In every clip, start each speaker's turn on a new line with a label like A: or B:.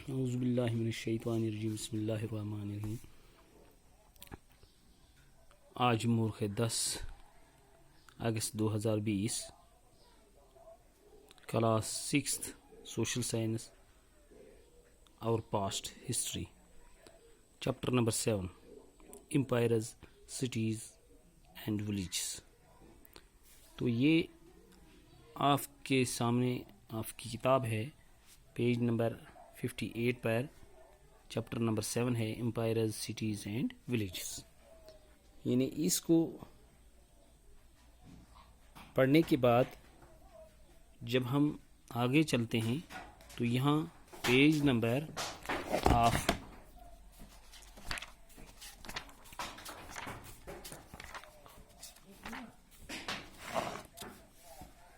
A: اعوذ باللہ من الشیطان الرجیم بسم اللہ الرحمن الرحیم. آج مورخ 10 اگست 2020 کلاس 6th سوشل سائنس اور past history chapter number 7 empires cities and villages. تو یہ آپ کے سامنے آپ کی کتاب ہے، پیج نمبر 58 پر چیپٹر نمبر 7 ہے امپائرز سٹیز اینڈ ولیجز. یعنی اس کو پڑھنے کے بعد جب ہم آگے چلتے ہیں تو یہاں پیج نمبر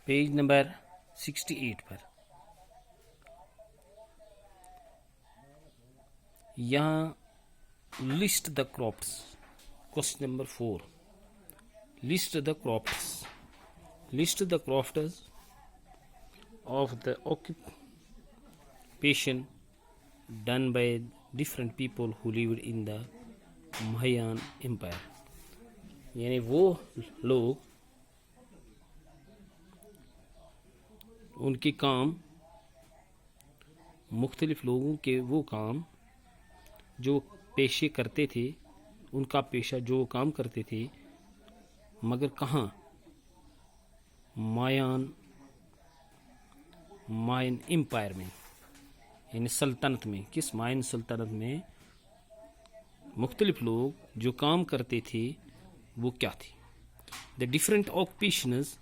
A: پیج نمبر 68 پر یہاں list the crafts. Question number 4 list the crafts of the occupation done by different people who lived in the Mahayan Empire. یعنی وہ لوگ ان کے کام، مختلف لوگوں کے وہ کام جو پیشے کرتے تھے، ان کا پیشہ جو کام کرتے تھے، مگر کہاں؟ ماین امپائر میں، یعنی سلطنت میں. کس ماین سلطنت میں مختلف لوگ جو کام کرتے تھے وہ کیا تھی؟ The different occupations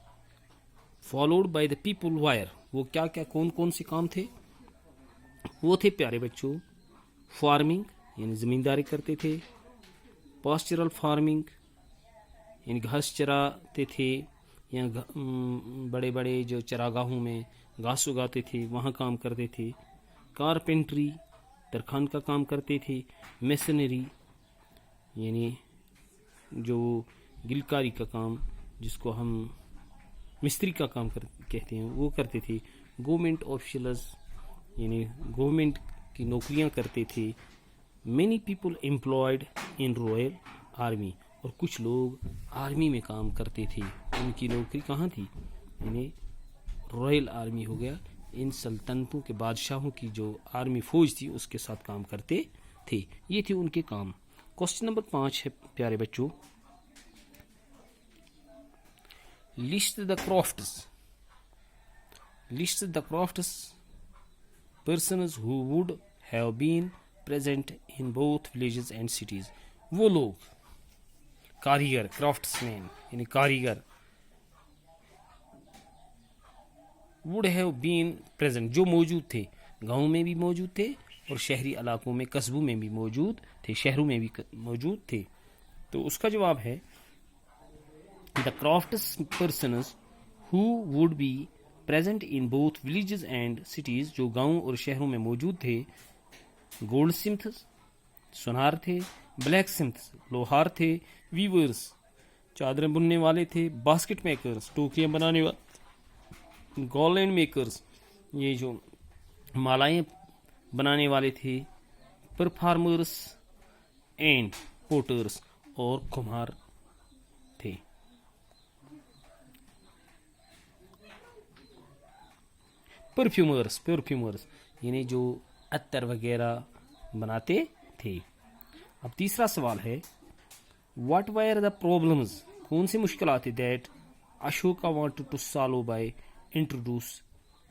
A: followed by the people wire. وہ کیا کون سے کام تھے؟ وہ تھے پیارے بچوں، فارمنگ یعنی زمینداری کرتے تھے، پاسچرل فارمنگ یعنی گھاس چراتے تھے، یا بڑے بڑے جو چراگاہوں میں گھاس اگاتے تھے وہاں کام کرتے تھے، کارپینٹری ترخان کا کام کرتے تھے، میسنری یعنی جو گلکاری کا کام جس کو ہم مستری کا کام کہتے ہیں وہ کرتے تھے، گورنمنٹ آفیشلز یعنی گورنمنٹ کی نوکریاں کرتے تھے، many people employed in royal army, اور کچھ لوگ آرمی میں کام کرتے تھے. ان کی نوکری کہاں تھی؟ یعنی رویل آرمی ہو گیا، ان سلطنتوں کے بادشاہوں کی جو آرمی فوج تھی اس کے ساتھ کام کرتے تھے. یہ تھے ان کے کام. کوشچن نمبر 5 ہے پیارے بچوں، list the crafts persons who would have been present in both villages and cities. وہ لوگ کاریگر، کرافٹس مین یعنی کاریگر، would have been present جو موجود تھے، گاؤں میں بھی موجود تھے اور شہری علاقوں میں، قصبوں میں بھی موجود تھے، شہروں میں بھی موجود تھے. تو اس کا جواب ہے the crafts persons who would be present in both villages and cities. جو گاؤں اور شہروں میں موجود تھے، گولڈ سمتھس سونار تھے، بلیک سمتھس لوہار تھے، ویورز چادریں بننے والے تھے، باسکٹ میکرز ٹوکریاں بنانے والے، گارلینڈ میکرز یہ جو مالائیں بنانے والے تھے، پرفارمرز اینڈ پوٹرز اور کمہار تھے. پرفیومرز یعنی جو عطر وغیرہ بناتے تھے. اب تیسرا سوال ہے، واٹ وائر دا پرابلمز، کون سی مشکلات تھیں that Ashoka wanted to solve by introduce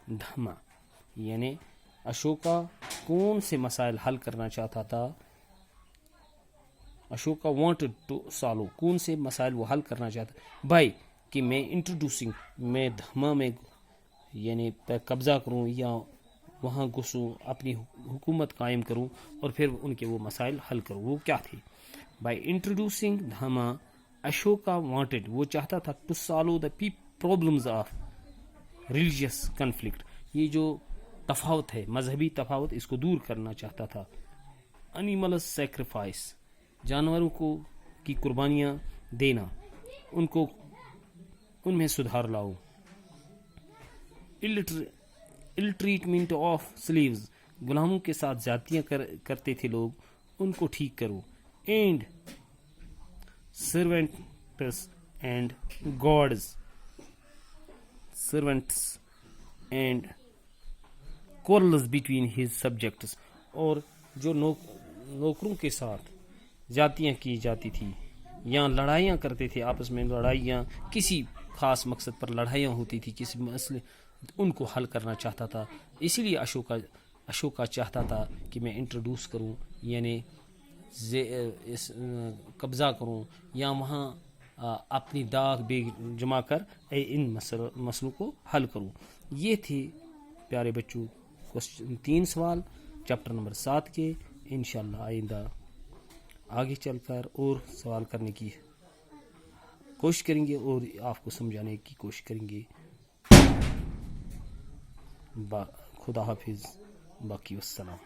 A: Dhamma. یعنی اشوکا کون سے مسائل حل کرنا چاہتا تھا؟ اشوکا وانٹڈ ٹو سالو، کون سے مسائل وہ حل کرنا چاہتا بائی کہ میں انٹروڈیوسنگ، میں دھما میں یعنی قبضہ کروں یا وہاں گھسوں، اپنی حکومت قائم کروں اور پھر ان کے وہ مسائل حل کروں. وہ کیا تھی؟ By introducing Dhamma Ashoka wanted, وہ چاہتا تھا to solve the problems of religious conflict. یہ جو تفاوت ہے، مذہبی تفاوت، اس کو دور کرنا چاہتا تھا. انیمل سیکریفائس، جانوروں کو کی قربانیاں دینا، ان میں سدھار لاؤ. ill treatment of slaves، غلاموں کے ساتھ زیادتیاں کرتے تھے لوگ، ان کو ٹھیک کرو. And servants and God's, servants and quarrels between his subjects، اور جو نوکروں کے ساتھ زیادتیاں کی جاتی تھی یا لڑائیاں کرتے تھے آپس میں، لڑائیاں کسی خاص مقصد پر لڑائیاں ہوتی تھی، کسی مسئلے ان کو حل کرنا چاہتا تھا. اسی لیے اشوکا چاہتا تھا کہ میں انٹروڈیوس کروں، یعنی قبضہ کروں یا وہاں اپنی داغ بے جما کر ان مسئلوں کو حل کروں. یہ تھے پیارے بچوں 3 سوال چیپٹر نمبر 7 کے. انشاءاللہ آئندہ آگے چل کر اور سوال کرنے کی کوشش کریں گے اور آپ کو سمجھانے کی کوشش کریں گے. خدا حافظ، باقی والسلام.